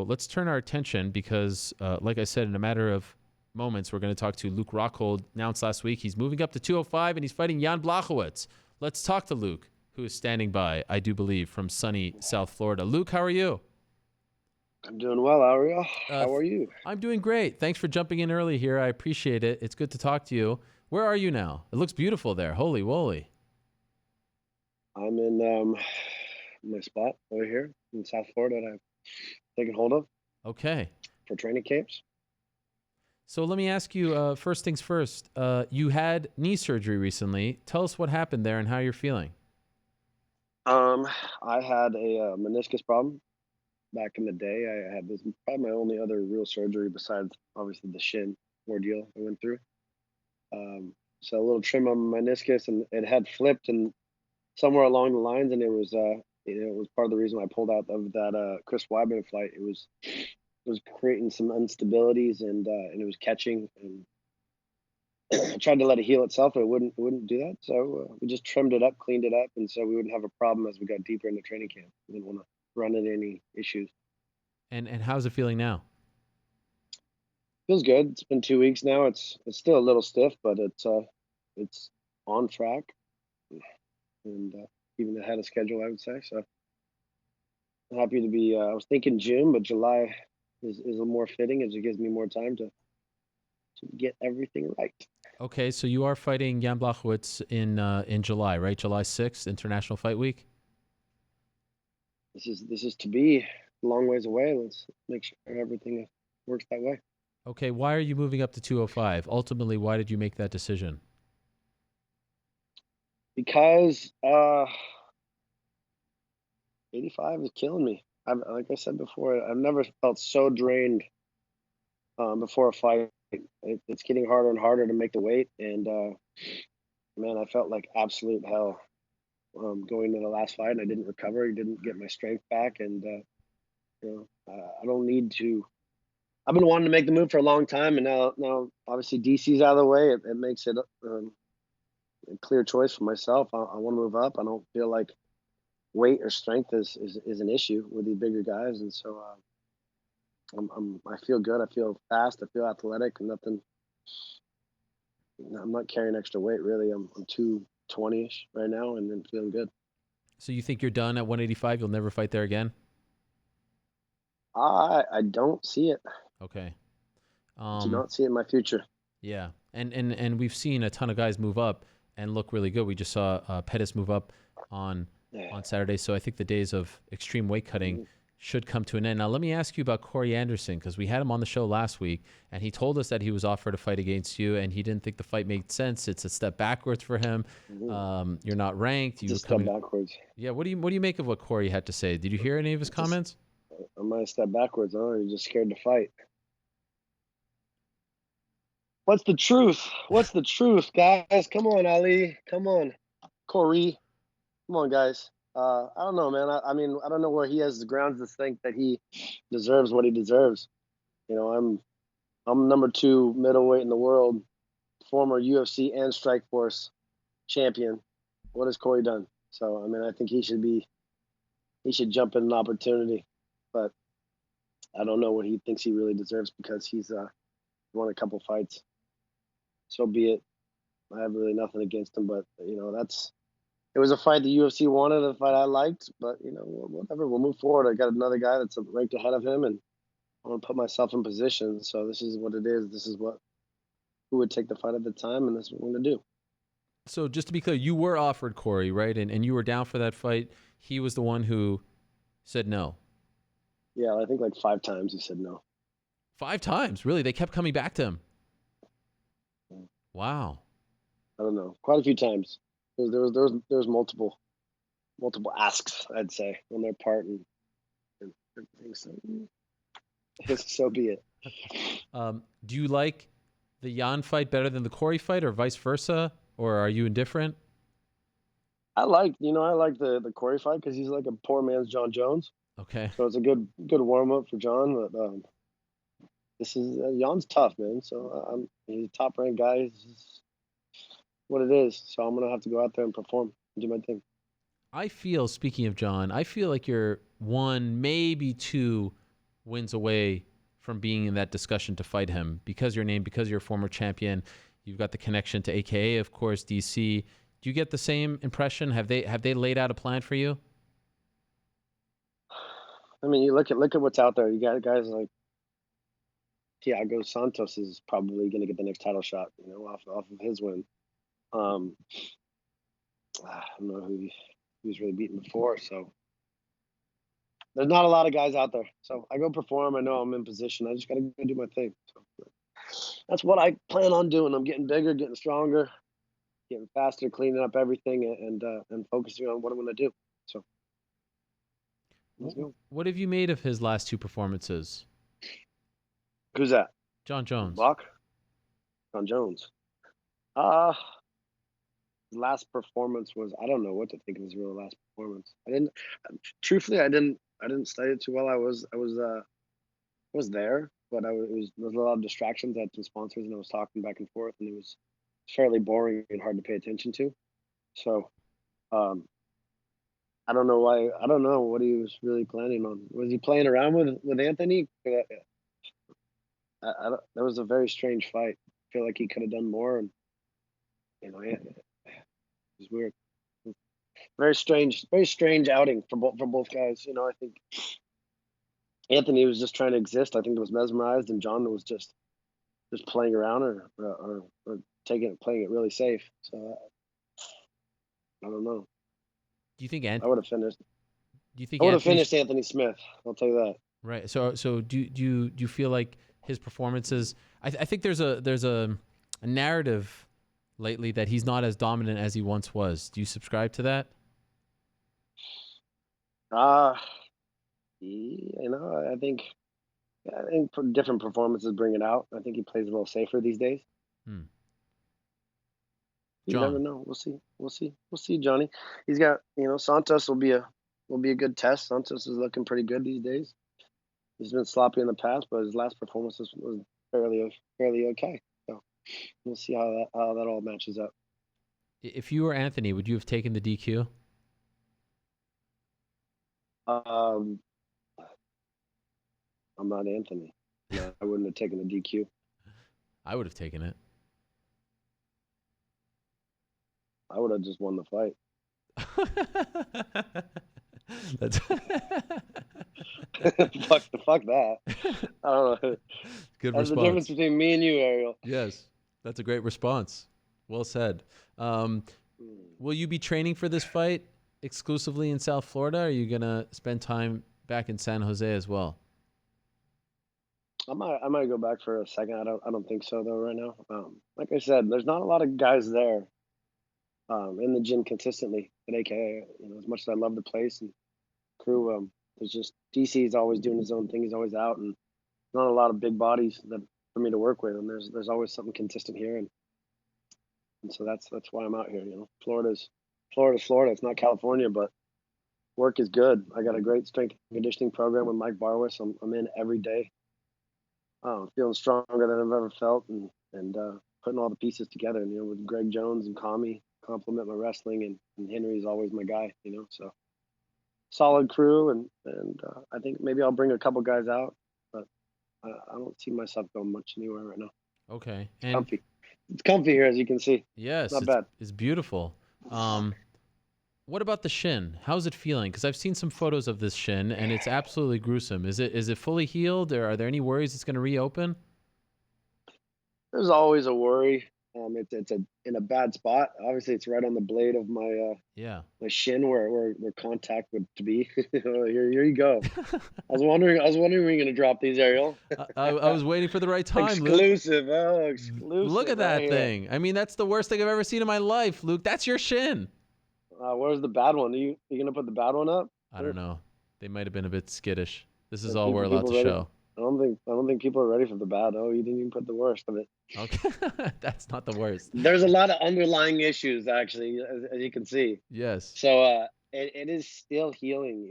Well, let's turn our attention because, like I said, in a matter of moments, we're going to talk to Luke Rockhold. Announced last week he's moving up to 205 and he's fighting Jan Blachowicz. Let's talk to Luke, who is standing by, I do believe, from sunny South Florida. Luke, how are you? I'm doing well, Ariel. Uh, How are you? I'm doing great. Thanks for jumping in early here. I appreciate it. It's good to talk to you. Where are you now? It looks beautiful there. Holy woly. I'm in my spot over here in South Florida that I've taken hold of Okay. for training camps. So let me ask you, first things first. You had knee surgery recently. Tell us what happened there and how you're feeling. I had a meniscus problem back in the day. I had this probably my only other real surgery besides obviously the Shin ordeal I went through. So a little trim on my meniscus, and it had flipped and somewhere along the lines, and it was part of the reason why I pulled out of that Chris Weidman fight. It was creating some instabilities, and it was catching, and I tried to let it heal itself, but it wouldn't do that. So we just trimmed it up, cleaned it up, and so we wouldn't have a problem as we got deeper into training camp. We didn't want to run into any issues. And how's it feeling now? Feels good. It's been 2 weeks now. It's still a little stiff, but it's on track, and even ahead of schedule, I would say. So I'm happy to be. I was thinking June, but July is a more fitting as it gives me more time to get everything right. Okay, so you are fighting Jan Blachowicz in July, right? July 6th, International Fight Week. This is to be a long ways away. Let's make sure everything works that way. Okay, why are you moving up to 205? Ultimately, why did you make that decision? Because 85 is killing me. Like I said before, I've never felt so drained before a fight. It's getting harder and harder to make the weight, and man, I felt like absolute hell going to the last fight, and I didn't recover. I didn't get my strength back, and I don't need to. I've been wanting to make the move for a long time, and now obviously DC's out of the way. It makes it a clear choice for myself. I want to move up. I don't feel like weight or strength is an issue with these bigger guys, and so I feel good. I feel fast. I feel athletic. Nothing. I'm not carrying extra weight really. I'm 220ish right now, and then feeling good. So you think you're done at 185? You'll never fight there again? I don't see it. Okay. Do Um, not see it in my future. yeah. And we've seen a ton of guys move up and look really good. We just saw Pettis move up on Yeah. on Saturday. So I think the days of extreme weight cutting Mhm. should come to an end. Now, let me ask you about Corey Anderson because we had him on the show last week, and he told us that he was offered a fight against you, and he didn't think the fight made sense. It's a step backwards for him. Mhm. You're not ranked. You were Just step coming. backwards. Yeah. What do you make of what Corey had to say? Did you hear any of his Just comments? I might step backwards. Huh? You're just scared to fight. What's the truth? What's the truth, guys? Come on, Ali. Come on, Corey. Come on, guys. I don't know, man. I mean, I don't know where he has the grounds to think that he deserves what he deserves. You know, I'm number two middleweight in the world, former UFC and Strikeforce champion. What has Corey done? So, I mean, I think he should jump at an opportunity, but I don't know what he thinks he really deserves because he's won a couple fights. So be it. I have really nothing against him, but it was a fight the UFC wanted, a fight I liked, but whatever. We'll move forward. I got another guy that's ranked ahead of him, and I want to put myself in position. So this is what it is. This is what who would take the fight at the time, and that's what we're gonna do. So just to be clear, you were offered Corey, right? And you were down for that fight. He was the one who said no. Yeah, I think like 5 times he said no. 5 times, really? They kept coming back to him. I Wow. don't know, quite a few times. There was multiple asks, I'd say, on their part, and everything. So so be it. Do you like the Jan fight better than the Corey fight, or vice versa, or are you indifferent? I like the Corey fight because he's like a poor man's Jon Jones. Okay. So it's a good warm up for John. But this is Jan's tough, man. So he's a top ranked guy. This is what it is. So I'm gonna have to go out there and perform and do my thing. I feel, speaking of John, I feel like you're one, maybe two wins away from being in that discussion to fight him because you're named, because you're a former champion. You've got the connection to AKA, of course, DC. Do you get the same impression? Have they laid out a plan for you? I mean, you look at what's out there. You got guys like Thiago Santos is probably going to get the next title shot, off of his win. I don't know who he's really beaten before, so there's not a lot of guys out there. So I go perform. I know I'm in position. I just got to go do my thing. So that's what I plan on doing. I'm getting bigger, getting stronger, getting faster, cleaning up everything, and focusing on what I'm going to do. So let's go. What have you made of his last two performances? Who's that? Jon Jones. Jon Jones. His last performance was, I don't know what to think of his real last performance. I didn't study it too well. I was there, but there was a lot of distractions. I had some sponsors, and I was talking back and forth, and it was fairly boring and hard to pay attention to. So, I don't know why. I don't know what he was really planning on. Was he playing around with Anthony? That was a very strange fight. I feel like he could have done more, and it was weird. Very strange outing for both guys. I think Anthony was just trying to exist. I think it was mesmerized, and Jon was just playing around or playing it really safe. So I don't know. Do you think I would have finished? Do you think I would have finished Anthony Smith? I'll tell you that. Right. So do you feel like his performances? I think there's a narrative lately that he's not as dominant as he once was. Do you subscribe to that? I think different performances bring it out. I think he plays a little safer these days. You never know. We'll see, Johnny. He's got, Santos will be a good test. Santos is looking pretty good these days. He's been sloppy in the past, but his last performance was fairly okay. So we'll see how that all matches up. If you were Anthony, would you have taken the DQ? I'm not Anthony. No, I wouldn't have taken the DQ. I would have taken it. I would have just won the fight. That's fuck that. I don't know. Good That's response. the difference between me and you, Ariel. Yes, that's a great response. Well said. Will you be training for this fight exclusively in South Florida? Or are you gonna spend time back in San Jose as well? I might go back for a second. I don't think so though right now. Like I said, there's not a lot of guys there in the gym consistently at AKA. As much as I love the place and crew, there's just DC is always doing his own thing. He's always out, and not a lot of big bodies for me to work with. And there's always something consistent here, and so that's why I'm out here. Florida's Florida. It's not California, but work is good. I got a great strength and conditioning program with Mike Barwis. I'm in every day. Feeling stronger than I've ever felt, and putting all the pieces together. And with Greg Jones and Kami complement my wrestling, and Henry's always my guy. So solid crew, and I think maybe I'll bring a couple guys out, but I don't see myself going much anywhere right now. Okay, and comfy. It's comfy here, as you can see. Yes, not bad. It's beautiful. What about the shin? How's it feeling? Because I've seen some photos of this shin, and it's absolutely gruesome. Is it fully healed, or are there any worries it's going to reopen? There's always a worry. It's in a bad spot. Obviously, it's right on the blade of my shin where contact would to be. Here you go. I was wondering when you were going to drop these, Ariel. I was waiting for the right time. Exclusive, Luke. Oh, exclusive. Look at that thing. I mean, that's the worst thing I've ever seen in my life, Luke. That's your shin. Where's the bad one? Are you gonna put the bad one up? I don't know. They might have been a bit skittish. This is all we're allowed to show. I don't think people are ready for the bad. Oh, you didn't even put the worst of it. Okay, that's not the worst. There's a lot of underlying issues, actually, as you can see. Yes. So it is still healing.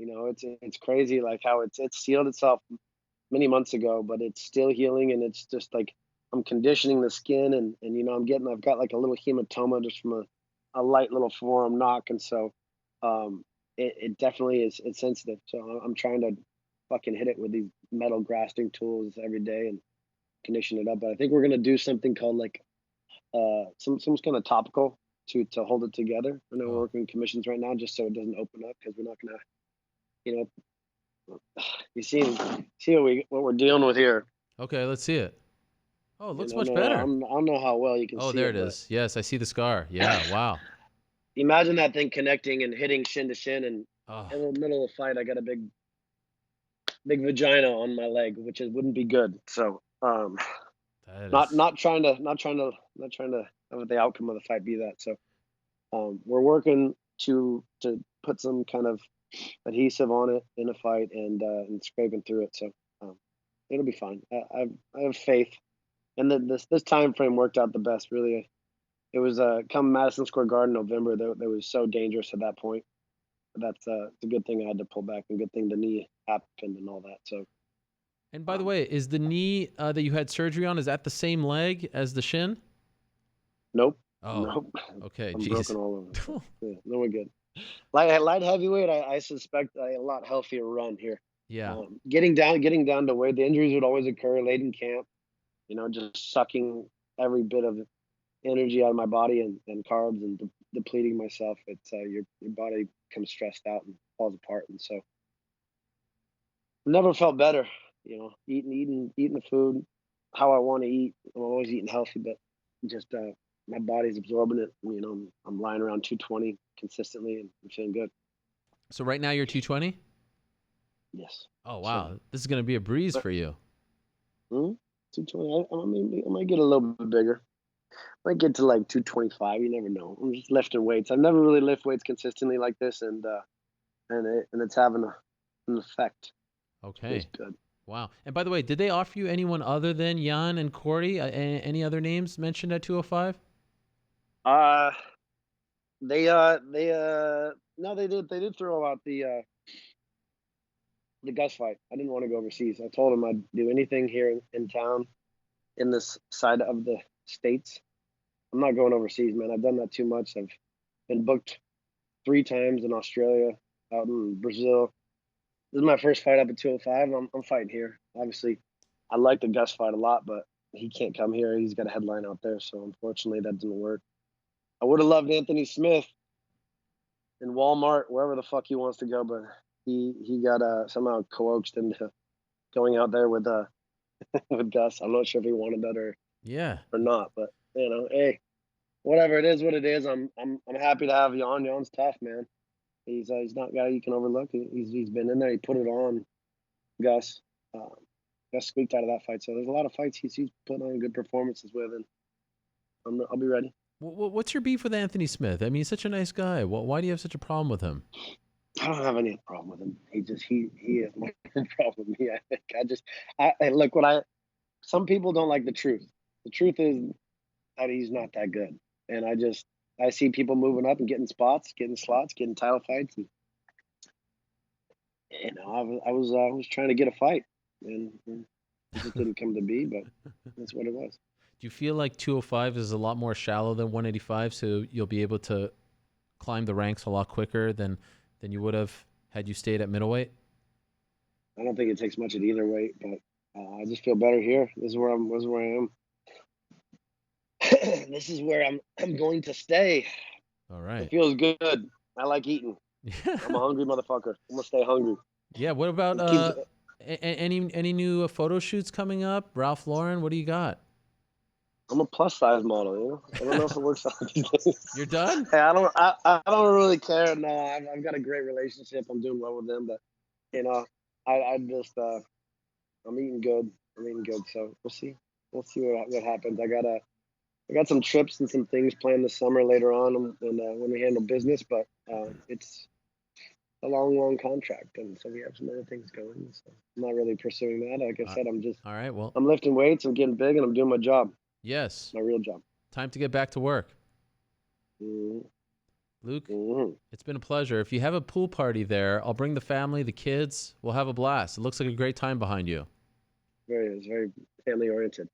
It's crazy, like how it's sealed itself many months ago, but it's still healing, and it's just like I'm conditioning the skin, and I've got like a little hematoma just from a light little forearm knock, and so it definitely is. It's sensitive. So I'm trying to fucking hit it with these metal grasping tools every day and condition it up. But I think we're gonna do something called like some kind of topical to hold it together. I know we're Oh, working commissions right now just so it doesn't open up because we're not gonna, you know, you see what we're dealing with here. okay. Let's see it. Oh, it And looks I don't much know, better. I don't know how well you can Oh, see there it, it but is. Yes, I see the scar. Yeah. Wow. imagine that thing connecting and hitting shin to shin, and Oh, in the middle of the fight, I got a big vagina on my leg, which wouldn't be good. So, that not is. not trying to have the outcome of the fight be that. So, we're working to put some kind of adhesive on it in a fight and scraping through it. So, um, it'll be fine. I have faith, and then this time frame worked out the best. Really, it was come Madison Square Garden November. That was so dangerous at that point. That's it's a good thing I had to pull back, and good thing the knee happened and all that. So, And by the um, way, is the knee that you had surgery on, is that the same leg as the shin? nope, Oh, nope. okay. I'm broken Jeez. all over. So, yeah, no, we're good. Light heavyweight, I suspect a lot healthier run here. Yeah. Getting down to weight, the injuries would always occur late in camp. You know, just sucking every bit of energy out of my body and carbs and depleting myself. It's your body becomes stressed out and falls apart. And so, never felt better. You know, eating the food how I want to eat. I'm always eating healthy, but just my body's absorbing it. You know, I'm lying around 220 consistently, and I'm feeling good. So right now you're 220? Yes, Oh, sir. wow. This is going to be a breeze But for you. 220. I might get a little bit bigger. Might get to like 225. You never know. I'm just lifting weights. I've never really lift weights consistently like this, and it's having an effect. Feels Okay. good. Wow. And by the way, did they offer you anyone other than Jan and Cordy? Any other names mentioned at 205? Uh, they no, they did throw out the Gus fight. I didn't want to go overseas. I told him I'd do anything here in town in this side of the states. I'm not going overseas, man. I've done that too much. I've been booked 3 times in Australia, out in Brazil. This is my first fight up at 205. I'm fighting here. Obviously, I like the Gus fight a lot, but he can't come here. He's got a headline out there, so unfortunately that didn't work. I would have loved Anthony Smith in Walmart, wherever the fuck he wants to go, but he got somehow coaxed into going out there with with Gus. I'm not sure if he wanted that Yeah. or not, but you know, hey, whatever it is, what it is. I'm happy to have Jan. Jan's tough, man. He's not a guy you can overlook. He's been in there. He put it on Gus. Um, Gus squeaked out of that fight. So there's a lot of fights he's putting on good performances with, and I'll be ready. What's your beef with Anthony Smith? I mean, he's such a nice guy. Why do you have such a problem with him? I don't have any problem with him. He is my problem with me. I think I look what I. Some people don't like the truth. The truth is that he's not that good, and I see people moving up and getting spots, getting slots, getting title fights, and you know I was trying to get a fight, and it just didn't come to be, but that's what it was. Do you feel like 205 is a lot more shallow than 185, so you'll be able to climb the ranks a lot quicker than you would have had you stayed at middleweight? I don't think it takes much at either weight, but I just feel better here. This is where I'm. This is where I am. This is where I'm going to stay. All It right. feels good. I like eating. I'm a hungry motherfucker. I'm gonna stay hungry. Yeah. What about It keeps. any new photo shoots coming up? Ralph Lauren, what do you got? I'm a plus size model. You know. I don't know if it works out these days. You're done? Hey, I don't really care. No, I've got a great relationship. I'm doing well with them, but you know, I just I'm eating good. I'm eating good. So we'll see. We'll see what happens. I got some trips and some things planned this summer later on when we handle business, but it's a long contract, and so we have some other things going. So I'm not really pursuing that. Like I Uh, said, all right. Well, I'm lifting weights, I'm getting big, and I'm doing my job, yes. my real job. Time to get back to work. Mm-hmm. Luke, Mm-hmm. it's been a pleasure. If you have a pool party there, I'll bring the family, the kids. We'll have a blast. It looks like a great time behind you. It's very family oriented.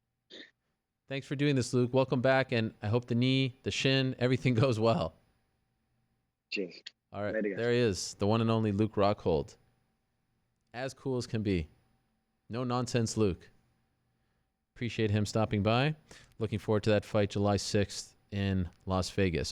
Thanks for doing this, Luke. Welcome back, and I hope the knee, the shin, everything goes well. Cheers. All right, Later, guys. there he is, the one and only Luke Rockhold. As cool as can be. No nonsense, Luke. Appreciate him stopping by. Looking forward to that fight July 6th in Las Vegas.